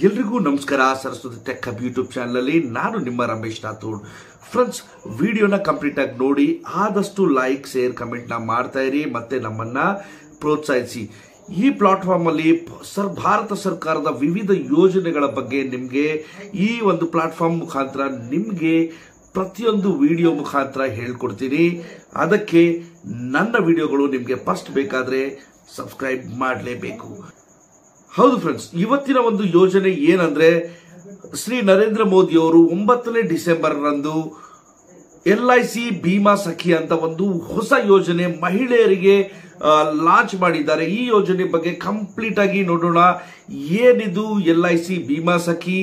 ಎಲ್ರಿಗೂ ನಮಸ್ಕಾರ. Saraswati tech hub YouTube channel ನಾನು ನಿಮ್ಮ ರಮೇಶ್ ರಾಥೋಡ್. ಫ್ರೆಂಡ್ಸ್, ವಿಡಿಯೋನ ಕಂಪ್ಲೀಟ್ ಆಗಿ ನೋಡಿ, ಆದಷ್ಟು ಲೈಕ್ ಶೇರ್ ಕಮೆಂಟ್ ಮಾಡ್ತಾ ಇರಿ ಮತ್ತೆ ನಮ್ಮನ್ನ ಪ್ರೋತ್ಸಾಹಿಸಿ. ಈ ಪ್ಲಾಟ್ಫಾರ್ಮ್ ಅಲ್ಲಿ ಭಾರತ ಸರ್ಕಾರದ ವಿವಿಧ ಯೋಜನೆಗಳ ಬಗ್ಗೆ ನಿಮಗೆ ಈ ಒಂದು ಪ್ಲಾಟ್ಫಾರ್ಮ್ ಮುಖಾಂತರ ನಿಮಗೆ ಪ್ರತಿಯೊಂದು ವಿಡಿಯೋ ಮುಖಾಂತರ ಹೇಳ್ಕೊಡ್ತೀನಿ. ಅದಕ್ಕೆ ನನ್ನ ವಿಡಿಯೋಗಳು ನಿಮಗೆ ಫಸ್ಟ್ ಬೇಕಾದ್ರೆ ಸಬ್ಸ್ಕ್ರೈಬ್ ಮಾಡಲೇಬೇಕು. ಹೌದು ಫ್ರೆಂಡ್ಸ್, ಇವತ್ತಿನ ಒಂದು ಯೋಜನೆ ಏನಂದ್ರೆ ಶ್ರೀ ನರೇಂದ್ರ ಮೋದಿ ಅವರು 9ನೇ ಡಿಸೆಂಬರ್ ರಂದು LIC ಭೀಮಾ ಸಖಿ ಅಂತ ಒಂದು ಹೊಸ ಯೋಜನೆ ಮಹಿಳೆಯರಿಗೆ ಲಾಂಚ್ ಮಾಡಿದ್ದಾರೆ. ಈ ಯೋಜನೆ ಬಗ್ಗೆ ಕಂಪ್ಲೀಟ್ ಆಗಿ ನೋಡೋಣ. ಏನಿದು LIC ಭೀಮಾ ಸಖಿ,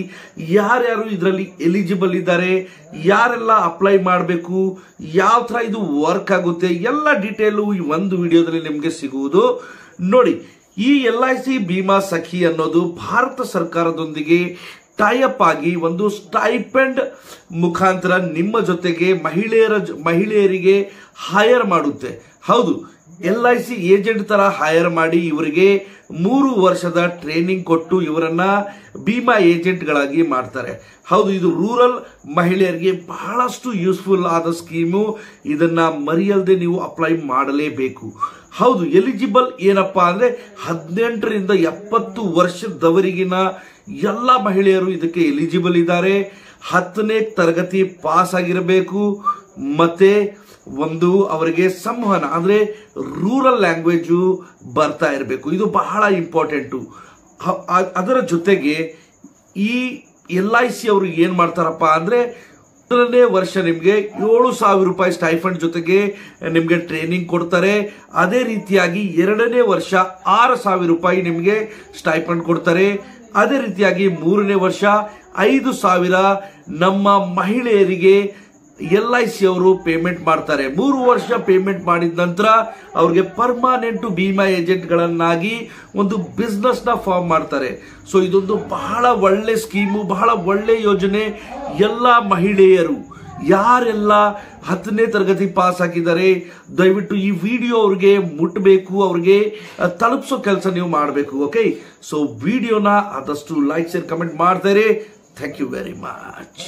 ಯಾರ್ಯಾರು ಇದರಲ್ಲಿ ಎಲಿಜಿಬಲ್ ಇದ್ದಾರೆ, ಯಾರೆಲ್ಲ ಅಪ್ಲೈ ಮಾಡಬೇಕು, ಯಾವ ತರ ಇದು ವರ್ಕ್ ಆಗುತ್ತೆ, ಎಲ್ಲ ಡೀಟೇಲು ಈ ಒಂದು ವಿಡಿಯೋದಲ್ಲಿ ನಿಮಗೆ ಸಿಗುವುದು. ನೋಡಿ, ಈ LIC ಭೀಮಾ ಸಖಿ ಅನ್ನೋದು ಭಾರತ ಸರ್ಕಾರದೊಂದಿಗೆ ಟೈಅಪ್ ಆಗಿ ಒಂದು ಸ್ಟೈಪೆಂಡ್ ಮುಖಾಂತರ ನಿಮ್ಮ ಜೊತೆಗೆ ಮಹಿಳೆಯರಿಗೆ ಹೈರ್ ಮಾಡುತ್ತೆ. ಹೌದು, LIC ಏಜೆಂಟ್ ತರ ಹೈರ್ ಮಾಡಿ ಇವರಿಗೆ 3 ವರ್ಷದ ಟ್ರೈನಿಂಗ್ ಕೊಟ್ಟು ಇವರನ್ನ ಭೀಮಾ ಏಜೆಂಟ್ ಗಳಾಗಿ ಮಾಡ್ತಾರೆ. ಹೌದು, ಇದು ರೂರಲ್ ಮಹಿಳೆಯರಿಗೆ ಬಹಳಷ್ಟು ಯೂಸ್ಫುಲ್ ಆದ ಸ್ಕೀಮು. ಇದನ್ನ ಮರೆಯಲ್ಲದೆ ನೀವು ಅಪ್ಲೈ ಮಾಡಲೇಬೇಕು. ಹೌದು, ಎಲಿಜಿಬಲ್ ಏನಪ್ಪಾ ಅಂದ್ರೆ 18ರಿಂದ 70 ವರ್ಷದವರೆಗಿನ ಎಲ್ಲ ಮಹಿಳೆಯರು ಇದಕ್ಕೆ ಎಲಿಜಿಬಲ್ ಇದ್ದಾರೆ. 10ನೇ ತರಗತಿ ಪಾಸ್ ಆಗಿರಬೇಕು ಮತ್ತೆ ಒಂದು ಅವರಿಗೆ ಸಂವಹನ ಅಂದ್ರೆ ರೂರಲ್ ಲ್ಯಾಂಗ್ವೇಜ್ ಬರ್ತಾ ಇರಬೇಕು. ಇದು ಬಹಳ ಇಂಪಾರ್ಟೆಂಟು. ಅದರ ಜೊತೆಗೆ ಈ LIC ಅವರು ಏನ್ ಮಾಡ್ತಾರಪ್ಪ ಅಂದ್ರೆ 1ನೇ ವರ್ಷ ನಿಮ್ಗೆ 7,000 ರೂಪಾಯಿ ಸ್ಟೈಫಂಡ್ ಜೊತೆಗೆ ನಿಮ್ಗೆ ಟ್ರೈನಿಂಗ್ ಕೊಡ್ತಾರೆ. ಅದೇ ರೀತಿಯಾಗಿ 2ನೇ ವರ್ಷ 6,000 ರೂಪಾಯಿ ನಿಮ್ಗೆ ಸ್ಟೈಫಂಡ್ ಕೊಡ್ತಾರೆ. ಅದೇ ರೀತಿಯಾಗಿ 3ನೇ ವರ್ಷ 5,000 ನಮ್ಮ ಮಹಿಳೆಯರಿಗೆ LIC ಅವರು ಪೇಮೆಂಟ್ ಮಾಡ್ತಾರೆ. 3 ವರ್ಷ ಪೇಮೆಂಟ್ ಮಾಡಿದ ನಂತರ ಅವ್ರಿಗೆ ಪರ್ಮಾನೆಂಟ್ ಭೀಮಾ ಏಜೆಂಟ್ ಗಳನ್ನಾಗಿ ಒಂದು ಬಿಸ್ನೆಸ್ ನ ಫಾರ್ಮ್ ಮಾಡ್ತಾರೆ. ಸೊ ಇದೊಂದು ಬಹಳ ಒಳ್ಳೆ ಸ್ಕೀಮು, ಬಹಳ ಒಳ್ಳೆ ಯೋಜನೆ. ಎಲ್ಲ ಮಹಿಳೆಯರು ಯಾರೆಲ್ಲ 10ನೇ ತರಗತಿ ಪಾಸ್ ಆಗಿದ್ದಾರೆ, ದಯವಿಟ್ಟು ಈ ವಿಡಿಯೋ ಅವ್ರಿಗೆ ಮುಟ್ಟಬೇಕು, ಅವ್ರಿಗೆ ತಲುಪಿಸೋ ಕೆಲಸ ನೀವು ಮಾಡಬೇಕು. ಓಕೆ, ಸೊ ವಿಡಿಯೋನ ಆದಷ್ಟು ಲೈಕ್ ಶೇರ್ ಕಮೆಂಟ್ ಮಾಡ್ತಾರೆ. Thank you very much.